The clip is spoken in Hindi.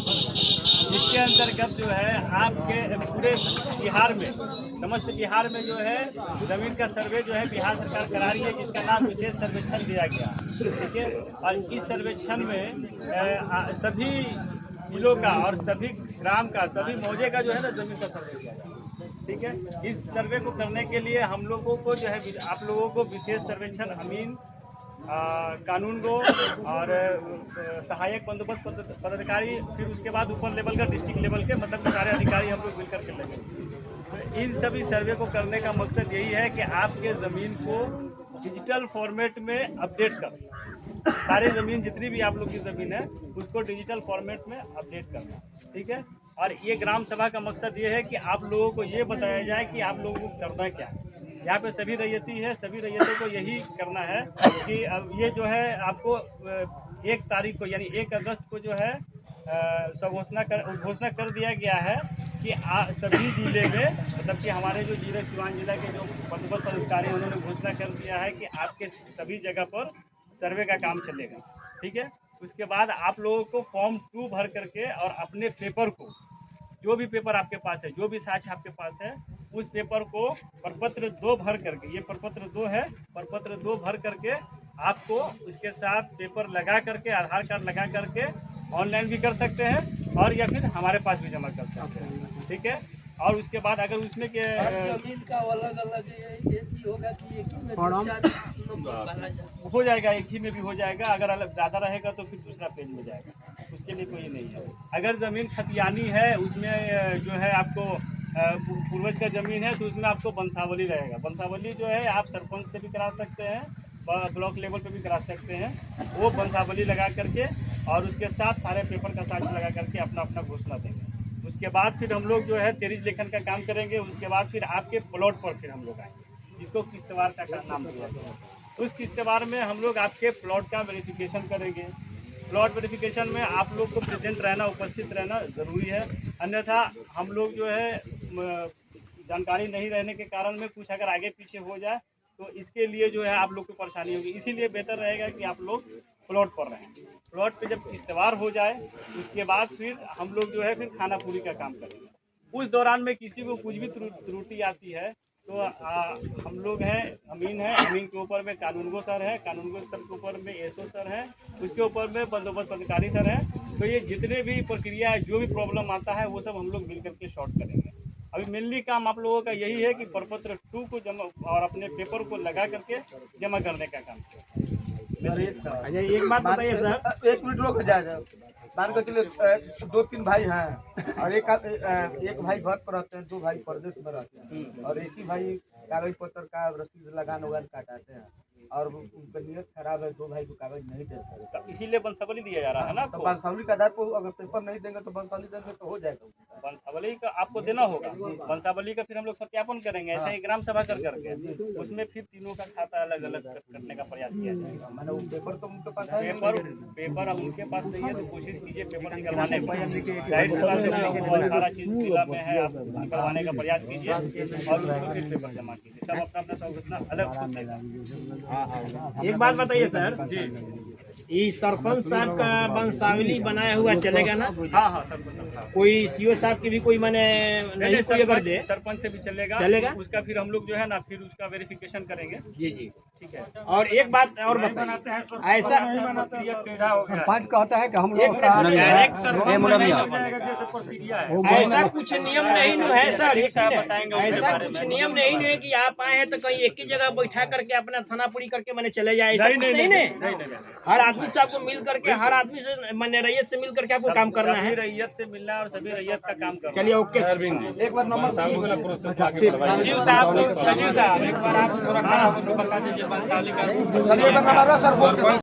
जिसके अंतर्गत जो है आपके पूरे बिहार में, समस्त बिहार में जो है जमीन का सर्वे जो है बिहार सरकार करा रही है, जिसका नाम विशेष सर्वेक्षण दिया गया। ठीक है, और इस सर्वेक्षण में सभी जिलों का और सभी ग्राम का, सभी मौजे का जो है ना जमीन का सर्वे किया जाएगा। ठीक है, इस सर्वे को करने के लिए हम लोगों को जो है, आप लोगों को विशेष सर्वेक्षण अमीन, कानून गो और सहायक बंदोबस्त पदाधिकारी, फिर उसके बाद ऊपर लेवल का डिस्ट्रिक्ट लेवल के मतलब सारे अधिकारी हम लोग मिलकर के लगे। तो इन सभी सर्वे को करने का मकसद यही है कि आपके ज़मीन को डिजिटल फॉर्मेट में अपडेट कर, सारी ज़मीन जितनी भी आप लोग की ज़मीन है उसको डिजिटल फॉर्मेट में अपडेट करना। ठीक है, और ये ग्राम सभा का मकसद ये है कि आप लोगों को ये बताया जाए कि आप लोगों को करना क्या है। यहाँ पे सभी रैयती है, सभी रैयतों को यही करना है कि अब ये जो है आपको 1 तारीख को यानी 1 अगस्त को जो है घोषणा कर दिया गया है कि सभी जिले में, मतलब कि हमारे जो जिले सिवान जिला के जो बंदोबस्त अधिकारी हैं उन्होंने घोषणा कर दिया है कि आपके सभी जगह पर सर्वे का काम चलेगा। ठीक है, उसके बाद आप लोगों को फॉर्म 2 भर करके और अपने पेपर को, जो भी पेपर आपके पास है, जो भी साक्ष्य आपके पास है, उस पेपर को प्रपत्र 2 भर करके, ये प्रपत्र 2 है, प्रपत्र 2 भर करके आपको उसके साथ पेपर लगा करके, आधार कार्ड लगा करके ऑनलाइन भी कर सकते हैं और या फिर हमारे पास भी जमा कर सकते हैं। ठीक है, और उसके बाद अगर उसमें के जमीन का अलग अलग होगा कि एक ही में हो जाएगा, एक ही में भी हो जाएगा। अगर अलग ज़्यादा रहेगा तो फिर दूसरा पेज में जाएगा, उसके लिए कोई नहीं है। अगर ज़मीन खतियानी है, उसमें जो है आपको पूर्वज का ज़मीन है तो उसमें आपको वंशावली रहेगा। वंशावली जो है आप सरपंच से भी करा सकते हैं, ब्लॉक लेवल पे भी करा सकते हैं। वो वंशावली लगा करके और उसके साथ सारे पेपर का साक्ष्य लगा करके अपना अपना घोषणा देंगे। उसके बाद फिर हम लोग जो है 13 लेखन का काम करेंगे। उसके बाद फिर आपके प्लॉट पर फिर हम लोग आएंगे, जिसको किस्तवार का नाम दिया गया है। उस किस्तवार में हम लोग आपके प्लॉट का वेरिफिकेशन करेंगे। प्लॉट वेरिफिकेशन में आप लोग को प्रेजेंट रहना, उपस्थित रहना ज़रूरी है, अन्यथा हम लोग जो है जानकारी नहीं रहने के कारण में कुछ अगर आगे पीछे हो जाए तो इसके लिए जो है आप लोग को परेशानी होगी। इसीलिए बेहतर रहेगा कि आप लोग प्लॉट पर रहें। प्लॉट पे जब इस्तेवार हो जाए उसके बाद फिर हम लोग जो है फिर खाना पूरी का काम करेंगे। उस दौरान में किसी को कुछ भी त्रुटि आती है तो हम लोग हैं, अमीन है, अमीन के ऊपर में कानूनगो सर है, कानूनगो सर के ऊपर में एसओ सर है, उसके ऊपर में बंदोबस्त अधिकारी सर है। तो ये जितने भी प्रक्रिया है, जो भी प्रॉब्लम आता है वो सब हम लोग मिल करके शॉर्ट करेंगे। अभी मेनली काम आप लोगों का यही है कि प्रपत्र 2 को जमा और अपने पेपर को लगा करके जमा करने का काम करें। अच्छा, एक बात बताइए सर, 1 मिनट रोक जाए। मान के चलिए 2-3 भाई हैं और एक भाई घर पर रहते हैं, 2 भाई परदेश में रहते हैं और एक ही भाई कागज पत्र का रसीद लगान वगान काटाते हैं और उनका नियत खराब है, 2 भाई को कागज नहीं देते, तो इसीलिए वंशावली दिया जा रहा है ना। तो वंशावली के आधार पर अगर पेपर नहीं देंगे तो वंशावली देंगे तो हो जाएगा। वंशावली का आपको देना होगा, वंशावली का फिर हम लोग सत्यापन करेंगे, ऐसा ही ग्राम सभा कर करके उसमें फिर तीनों का खाता अलग अलग करने का प्रयास किया जाएगा। मैंने वो पेपर तो उनके पास है, पेपर अब उनके पास नहीं है तो कोशिश कीजिए पेपर निकलवाने का। जाहिर सी बात है सारा चीज़ जिला में है, आप निकलवाने का प्रयास कीजिए और उसको फिर पेपर जमा कीजिए। सब अपना अपना संगठन अलग खुद लेगा। एक बात बताइए सर जी, ये सरपंच साहब का वंशावली बनाया हुआ चलेगा ना? हाँ हाँ, सरपंच साहब, कोई सीओ साहब की भी कोई मैंने नहीं कोई अगर दे सरपंच से भी चलेगा। उसका फिर हम लोग जो है ना फिर उसका वेरिफिकेशन करेंगे। जी जी, ठीक है। और एक बात और बताइए, ऐसा सरपंच कहता है कि हम लोग ऐसा कुछ नियम नहीं है सर, ऐसा कुछ नियम नहीं है कि आप आए हैं तो कहीं एक ही जगह बैठा करके अपना थाना पूरी करके मैंने चले जाए, ऐसा कुछ नहीं। हर आदमी से आपको मिल करके, हर आदमी से मैंने रैयत से मिल करके आपको काम करना है। रैयत से मिलना और सभी रैयत का काम करना। चलिए ओके सर, एक बार नंबर सजीव साहब एक बार आप थोड़ा खड़ा होकर बता दीजिए वंशावली का। चलिए एक बार नंबर सर।